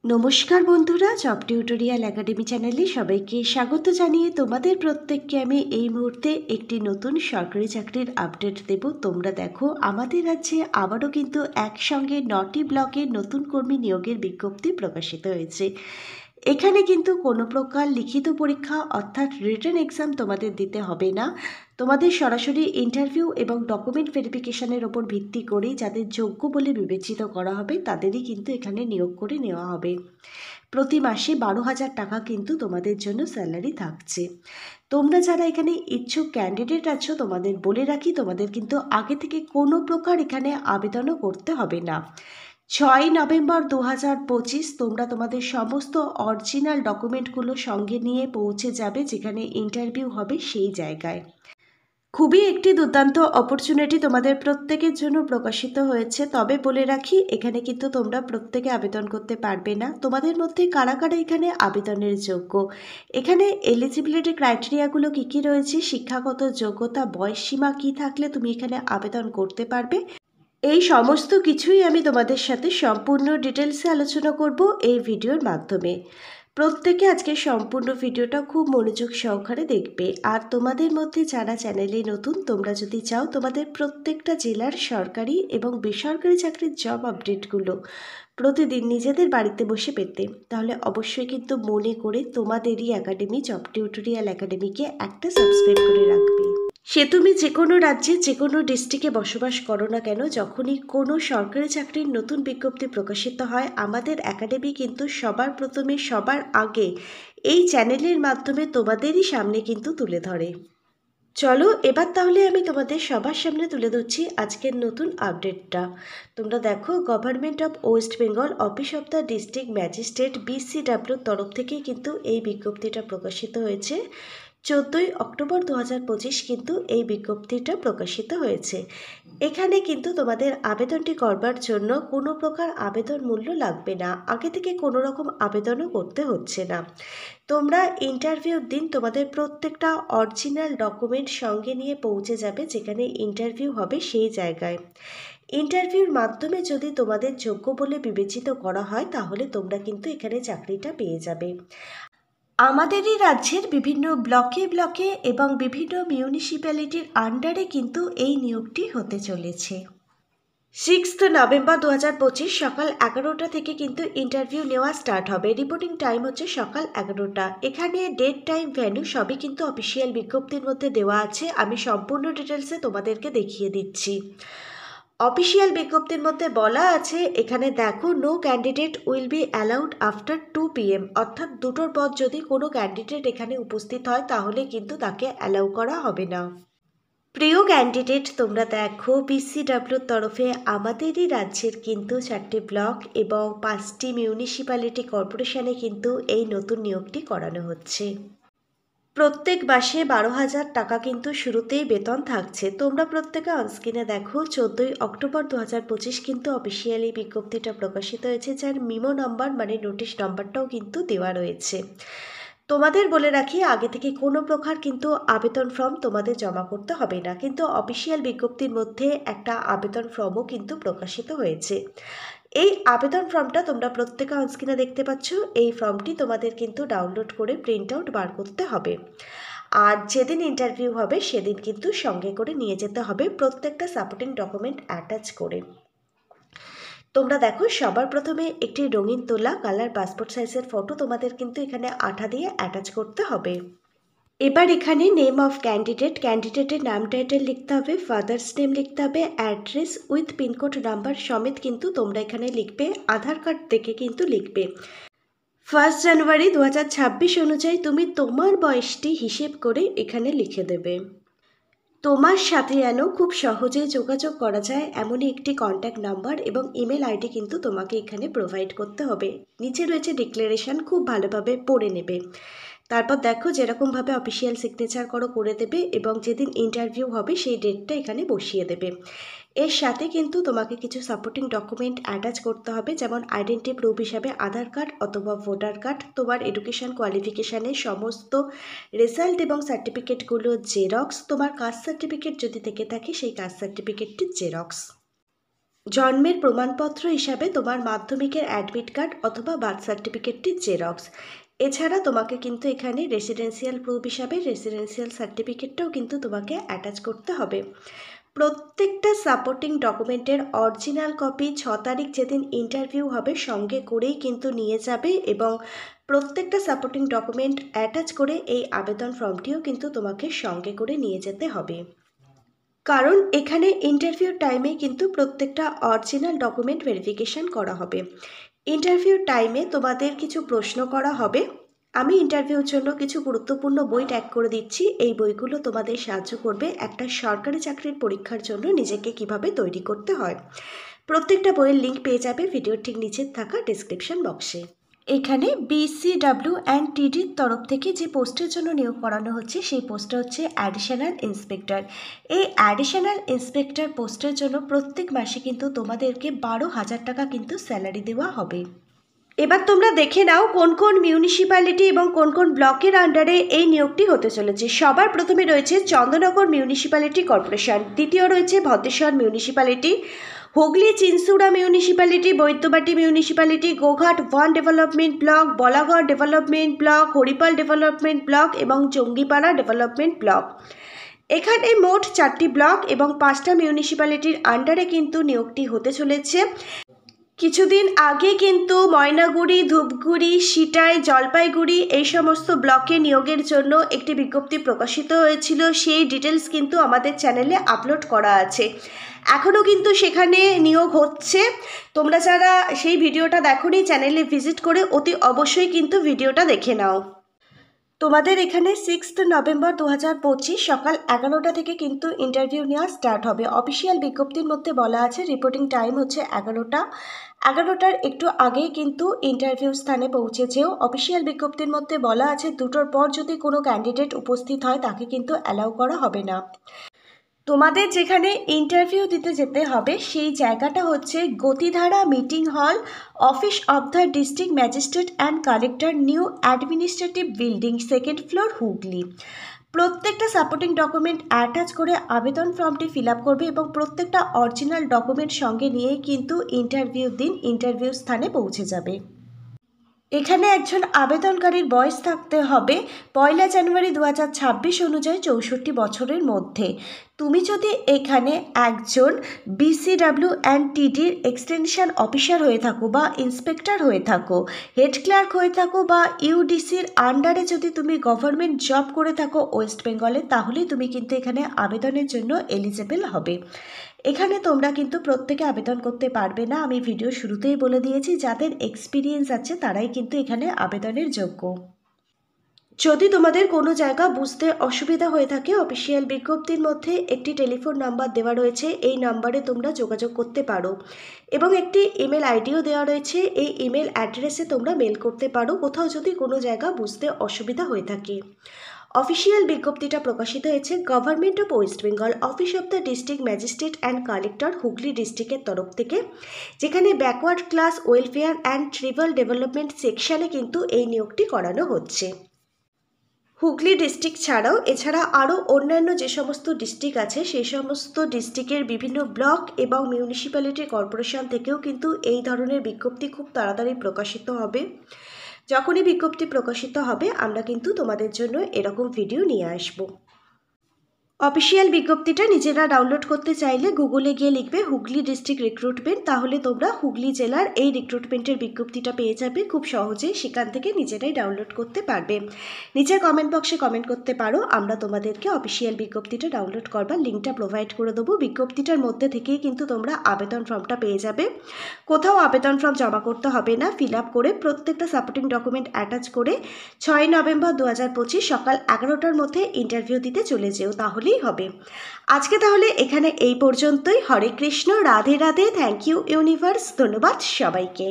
নমস্কার বন্ধুরা, job tutorial academy চ্যানেলে সবাইকে স্বাগত জানিয়ে তোমাদের প্রত্যেককে আমি এই মুহূর্তে একটি নতুন সরকারি চাকরির আপডেট দেব। তোমরা দেখো, আমাদের রাজ্যে আবারও কিন্তু একসঙ্গে 9টি ব্লকে নতুন কর্মী নিয়োগের বিজ্ঞপ্তি প্রকাশিত হয়েছে। এখানে কিন্তু কোনো প্রকার লিখিত পরীক্ষা অর্থাৎ রিটেন এক্সাম তোমাদের দিতে হবে না। তোমাদের সরাসরি ইন্টারভিউ এবং ডকুমেন্ট ভেরিফিকেশনের ওপর ভিত্তি করেই যাদের যোগ্য বলে বিবেচিত করা হবে তাদেরই কিন্তু এখানে নিয়োগ করে নেওয়া হবে। প্রতি মাসে 12,000 টাকা কিন্তু তোমাদের জন্য স্যালারি থাকছে। তোমরা যারা এখানে ইচ্ছুক ক্যান্ডিডেট আছো, তোমাদের বলে রাখি, তোমাদের কিন্তু আগে থেকে কোনো প্রকার এখানে আবেদনও করতে হবে না। 6 নভেম্বর 2025 তোমরা তোমাদের সমস্ত অরিজিনাল ডকুমেন্টগুলো সঙ্গে নিয়ে পৌঁছে যাবে যেখানে ইন্টারভিউ হবে সেই জায়গায়। খুবই একটি দুর্দান্ত অপরচুনিটি তোমাদের প্রত্যেকের জন্য প্রকাশিত হয়েছে। তবে বলে রাখি, এখানে কিন্তু তোমরা প্রত্যেকে আবেদন করতে পারবে না। তোমাদের মধ্যে কারা কারা এখানে আবেদনের যোগ্য, এখানে এলিজিবিলিটি ক্রাইটেরিয়াগুলো কী কী রয়েছে, শিক্ষাগত যোগ্যতা, বয়সসীমা কী থাকলে তুমি এখানে আবেদন করতে পারবে, এই সমস্ত কিছুই আমি তোমাদের সাথে সম্পূর্ণ ডিটেলসে আলোচনা করব এই ভিডিওর মাধ্যমে। প্রত্যেকে আজকে সম্পূর্ণ ভিডিওটা খুব মনোযোগ সহকারে দেখবে। আর তোমাদের মধ্যে যারা চ্যানেলে নতুন, তোমরা যদি চাও তোমাদের প্রত্যেকটা জেলার সরকারি এবং বেসরকারি চাকরির জব আপডেটগুলো প্রতিদিন নিজেদের বাড়িতে বসে পেতে, তাহলে অবশ্যই কিন্তু মনে করে তোমাদেরই একাডেমি, জব টিউটোরিয়াল একাডেমিকে একটা সাবস্ক্রাইব করে রাখবে। সে তুমি যে কোনো রাজ্যে যে কোনো ডিস্ট্রিক্টে বসবাস করো না কেন, যখনই কোনো সরকারি চাকরির নতুন বিজ্ঞপ্তি প্রকাশিত হয়, আমাদের একাডেমি কিন্তু সবার প্রথমে সবার আগে এই চ্যানেলের মাধ্যমে তোমাদেরই সামনে কিন্তু তুলে ধরে। চলো এবার তাহলে আমি তোমাদের সবার সামনে তুলে ধরছি আজকের নতুন আপডেটটা। তোমরা দেখো, government of West Bengal office of the district magistrate BCWর তরফ থেকে কিন্তু এই বিজ্ঞপ্তিটা প্রকাশিত হয়েছে। 14 অক্টোবর 2025 কিন্তু এই বিজ্ঞপ্তিটা প্রকাশিত হয়েছে। এখানে কিন্তু তোমাদের আবেদনটি করবার জন্য কোনো প্রকার আবেদন মূল্য লাগবে না, আগে থেকে কোনো রকম আবেদনও করতে হচ্ছে না। তোমরা ইন্টারভিউর দিন তোমাদের প্রত্যেকটা অরিজিনাল ডকুমেন্ট সঙ্গে নিয়ে পৌঁছে যাবে যেখানে ইন্টারভিউ হবে সেই জায়গায়। ইন্টারভিউর মাধ্যমে যদি তোমাদের যোগ্য বলে বিবেচিত করা হয় তাহলে তোমরা কিন্তু এখানে চাকরিটা পেয়ে যাবে। আমাদেরই রাজ্যের বিভিন্ন ব্লকে ব্লকে এবং বিভিন্ন মিউনিসিপ্যালিটির আন্ডারে কিন্তু এই নিয়োগটি হতে চলেছে। 6 নভেম্বর 2025 সকাল 11টা থেকে কিন্তু ইন্টারভিউ নেওয়া স্টার্ট হবে। রিপোর্টিং টাইম হচ্ছে সকাল 11টা। এখানে ডেট, টাইম, ভ্যানু সবই কিন্তু অফিসিয়াল বিজ্ঞপ্তির মধ্যে দেওয়া আছে। আমি সম্পূর্ণ ডিটেলসে তোমাদেরকে দেখিয়ে দিচ্ছি। অফিসিয়াল বিজ্ঞপ্তির মধ্যে বলা আছে, এখানে দেখো, no candidate will be allowed after 2 PM, অর্থাৎ দুটোর পর যদি কোনো ক্যান্ডিডেট এখানে উপস্থিত হয় তাহলে কিন্তু তাকে অ্যালাউ করা হবে না। প্রিয় ক্যান্ডিডেট, তোমরা দেখো, BCWর তরফে আমাদেরই রাজ্যের কিন্তু 4টি ব্লক এবং 5টি মিউনিসিপ্যালিটি কর্পোরেশনে কিন্তু এই নতুন নিয়োগটি করানো হচ্ছে। প্রত্যেক মাসে 12,000 টাকা কিন্তু শুরুতেই বেতন থাকছে। তোমরা প্রত্যেকে অনস্ক্রিনে দেখো, 14 অক্টোবর 2025 কিন্তু অফিসিয়ালি বিজ্ঞপ্তিটা প্রকাশিত হয়েছে, যার মিমো নাম্বার মানে নোটিশ নাম্বারটাও কিন্তু দেওয়া রয়েছে। তোমাদের বলে রাখি, আগে থেকে কোনো প্রকার কিন্তু আবেদন ফর্ম তোমাদের জমা করতে হবে না, কিন্তু অফিসিয়াল বিজ্ঞপ্তির মধ্যে একটা আবেদন ফর্মও কিন্তু প্রকাশিত হয়েছে। এই আবেদন ফর্মটা তোমরা প্রত্যেকে অনস্ক্রিনে দেখতে পাচ্ছ। এই ফর্মটি তোমাদের কিন্তু ডাউনলোড করে প্রিন্ট আউট বার করতে হবে। আর যেদিন ইন্টারভিউ হবে সেদিন কিন্তু সঙ্গে করে নিয়ে যেতে হবে প্রত্যেকটা সাপোর্টিং ডকুমেন্ট অ্যাটাচ করে। তোমরা দেখো, সবার প্রথমে একটি রঙিন তোলা কালার পাসপোর্ট সাইজের ফটো তোমাদের কিন্তু এখানে আঠা দিয়ে অ্যাটাচ করতে হবে। এবার এখানে নেম অফ ক্যান্ডিডেট, ক্যান্ডিডেটের নাম টাইটেল লিখতে হবে, ফাদার্স নেম লিখতে হবে, অ্যাড্রেস উইথ পিনকোড নাম্বার সমেত কিন্তু তোমরা এখানে লিখবে, আধার কার্ড থেকে কিন্তু লিখবে। 1 জানুয়ারি 2026 অনুযায়ী তুমি তোমার বয়সটি হিসেব করে এখানে লিখে দেবে। তোমার সাথে যেন খুব সহজেই যোগাযোগ করা যায় এমনই একটি কন্ট্যাক্ট নাম্বার এবং ইমেল আইডি কিন্তু তোমাকে এখানে প্রোভাইড করতে হবে। নিচে রয়েছে ডিক্লারেশন, খুব ভালোভাবে পড়ে নেবে। তারপর দেখো, যেরকমভাবে অফিসিয়াল সিগনেচার করে দেবে এবং যেদিন ইন্টারভিউ হবে সেই ডেটটা এখানে বসিয়ে দেবে। এর সাথে কিন্তু তোমাকে কিছু সাপোর্টিং ডকুমেন্ট অ্যাটাচ করতে হবে, যেমন আইডেন্টি প্রুফ হিসাবে আধার কার্ড অথবা ভোটার কার্ড, তোমার এডুকেশন কোয়ালিফিকেশানের সমস্ত রেজাল্ট এবং সার্টিফিকেটগুলো জেরক্স, তোমার কাস্ট সার্টিফিকেট যদি থেকে থাকে সেই কাস্ট সার্টিফিকেটটি জেরক্স। জন্মের প্রমাণপত্র হিসাবে তোমার মাধ্যমিকের অ্যাডমিট কার্ড অথবা বার্থ সার্টিফিকেটটির জেরক্স। এছাড়া তোমাকে কিন্তু এখানে রেসিডেন্সিয়াল প্রুফ হিসাবে রেসিডেন্সিয়াল সার্টিফিকেটটাও কিন্তু তোমাকে অ্যাটাচ করতে হবে। প্রত্যেকটা সাপোর্টিং ডকুমেন্টের অরিজিনাল কপি 6 তারিখ যেদিন ইন্টারভিউ হবে সঙ্গে করেই কিন্তু নিয়ে যাবে, এবং প্রত্যেকটা সাপোর্টিং ডকুমেন্ট অ্যাটাচ করে এই আবেদন ফর্মটিও কিন্তু তোমাকে সঙ্গে করে নিয়ে যেতে হবে। কারণ এখানে ইন্টারভিউ টাইমে কিন্তু প্রত্যেকটা অরিজিনাল ডকুমেন্ট ভেরিফিকেশান করা হবে। ইন্টারভিউ টাইমে তোমাদের কিছু প্রশ্ন করা হবে। আমি ইন্টারভিউর জন্য কিছু গুরুত্বপূর্ণ বই ট্যাগ করে দিচ্ছি। এই বইগুলো তোমাদের সাহায্য করবে একটা সরকারি চাকরির পরীক্ষার জন্য নিজেকে কিভাবে তৈরি করতে হয়। প্রত্যেকটা বইয়ের লিঙ্ক পেয়ে যাবে ভিডিওর ঠিক নিচে থাকা ডেসক্রিপশন বক্সে। এখানে BCWandTDর তরফ থেকে যে পোস্টের জন্য নিয়োগ করানো হচ্ছে সেই পোস্টটা হচ্ছে অ্যাডিশনাল ইন্সপেক্টর। এই অ্যাডিশনাল ইন্সপেক্টর পোস্টের জন্য প্রত্যেক মাসে কিন্তু তোমাদেরকে 12,000 টাকা কিন্তু স্যালারি দেওয়া হবে। এবার তোমরা দেখে নাও কোন কোন মিউনিসিপ্যালিটি এবং কোন কোন ব্লকের আন্ডারে এই নিয়োগটি হতে চলেছে। সবার প্রথমে রয়েছে চন্দননগর মিউনিসিপ্যালিটি কর্পোরেশন, দ্বিতীয় রয়েছে Bhadreswar municipality, Hooghly Chinsurah municipality, Baidyabati municipality, Goghat 1 development block, Balagarh development block, Haripal development block এবং জঙ্গিপাড়া ডেভেলপমেন্ট ব্লক। এখানে মোট 4টি ব্লক এবং 5টা মিউনিসিপ্যালিটির আন্ডারে কিন্তু নিয়োগটি হতে চলেছে। কিছুদিন আগে কিন্তু ময়নাগুড়ি, ধূপগুড়ি, সিটাই, জলপাইগুড়ি এই সমস্ত ব্লকে নিয়োগের জন্য একটি বিজ্ঞপ্তি প্রকাশিত হয়েছিল। সেই ডিটেলস কিন্তু আমাদের চ্যানেলে আপলোড করা আছে। এখনও কিন্তু সেখানে নিয়োগ হচ্ছে। তোমরা যারা সেই ভিডিওটা দেখোনি চ্যানেলে ভিজিট করে অতি অবশ্যই কিন্তু ভিডিওটা দেখে নাও। তোমাদের এখানে 6 নভেম্বর 2025 সকাল 11টা থেকে কিন্তু ইন্টারভিউ নেওয়া স্টার্ট হবে। অফিসিয়াল বিজ্ঞপ্তির মধ্যে বলা আছে রিপোর্টিং টাইম হচ্ছে 11টা। 11টার একটু আগেই কিন্তু ইন্টারভিউ স্থানে পৌঁছে যেও। অফিসিয়াল বিজ্ঞপ্তির মধ্যে বলা আছে 2টোর পর যদি কোনো ক্যান্ডিডেট উপস্থিত হয় তাকে কিন্তু অ্যালাউ করা হবে না। তোমাদের যেখানে ইন্টারভিউ দিতে যেতে হবে সেই জায়গাটা হচ্ছে গতিধারা মিটিং হল, office of the district magistrate and collector, new administrative building, 2nd floor, Hooghly. প্রত্যেকটা সাপোর্টিং ডকুমেন্ট অ্যাটাচ করে আবেদন ফর্মটি ফিল আপ করবে এবং প্রত্যেকটা অরিজিনাল ডকুমেন্ট সঙ্গে নিয়েই কিন্তু ইন্টারভিউ দিন ইন্টারভিউ স্থানে পৌঁছে যাবে। এখানে একজন আবেদনকারীর বয়স থাকতে হবে 1 জানুয়ারি 2026 অনুযায়ী 64 বছরের মধ্যে। তুমি যদি এখানে একজন BCWandTDর এক্সটেনশন অফিসার হয়ে থাকো বা ইন্সপেক্টর হয়ে থাকো, হেড ক্লার্ক হয়ে থাকো বা UDCর আন্ডারে যদি তুমি গভর্নমেন্ট জব করে থাকো ওয়েস্ট বেঙ্গলে, তাহলেই তুমি কিন্তু এখানে আবেদনের জন্য এলিজেবল হবে। এখানে তোমরা কিন্তু প্রত্যেকে আবেদন করতে পারবে না। আমি ভিডিও শুরুতেই বলে দিয়েছি যাদের এক্সপিরিয়েন্স আছে তারাই কিন্তু এখানে আবেদনের যোগ্য। যদি তোমাদের কোনো জায়গা বুঝতে অসুবিধা হয়ে থাকে অফিসিয়াল বিজ্ঞপ্তির মধ্যে একটি টেলিফোন নাম্বার দেওয়া রয়েছে, এই নাম্বারে তোমরা যোগাযোগ করতে পারো এবং একটি ইমেল আইডিও দেওয়া রয়েছে। এই ইমেল অ্যাড্রেসে তোমরা মেল করতে পারো কোথাও যদি কোনো জায়গা বুঝতে অসুবিধা হয়ে থাকে। অফিসিয়াল বিজ্ঞপ্তিটা প্রকাশিত হয়েছে government of West Bengal, office of the district magistrate and collector, Hooghly ডিস্ট্রিক্টের তরফ থেকে, যেখানে backward class welfare and tribal development সেকশানে কিন্তু এই নিয়োগটি করানো হচ্ছে। হুগলি ডিস্ট্রিক্ট ছাড়াও এছাড়া আরও অন্যান্য যে সমস্ত ডিস্ট্রিক্ট আছে সেই সমস্ত ডিস্ট্রিক্টের বিভিন্ন ব্লক এবং মিউনিসিপ্যালিটি কর্পোরেশন থেকেও কিন্তু এই ধরনের বিজ্ঞপ্তি খুব তাড়াতাড়ি প্রকাশিত হবে। যখনই বিজ্ঞপ্তি প্রকাশিত হবে আমরা কিন্তু তোমাদের জন্য এরকম ভিডিও নিয়ে আসব। অফিসিয়াল বিজ্ঞপ্তিটা নিজেরা ডাউনলোড করতে চাইলে গুগলে গিয়ে লিখবে হুগলি ডিস্ট্রিক্ট রিক্রুটমেন্ট, তাহলে তোমরা হুগলি জেলার এই রিক্রুটমেন্টের বিজ্ঞপ্তিটা পেয়ে যাবে খুব সহজেই। সেখান থেকে নিজেরাই ডাউনলোড করতে পারবে। নিচের কমেন্ট বক্সে কমেন্ট করতে পারো, আমরা তোমাদেরকে অফিসিয়াল বিজ্ঞপ্তিটা ডাউনলোড করবার লিঙ্কটা প্রোভাইড করে দেবো। বিজ্ঞপ্তিটার মধ্যে থেকেই কিন্তু তোমরা আবেদন ফর্মটা পেয়ে যাবে। কোথাও আবেদন ফর্ম জমা করতে হবে না, ফিল আপ করে প্রত্যেকটা সাপোর্টিং ডকুমেন্ট অ্যাটাচ করে 6 নভেম্বর 2025 সকাল 11টার মধ্যে ইন্টারভিউ দিতে চলে যেও, তাহলেই হবে। আজকে তাহলে এখানে এই পর্যন্তই। Hare Krishna, Radhe Radhe, thank you universe, ধন্যবাদ সবাইকে।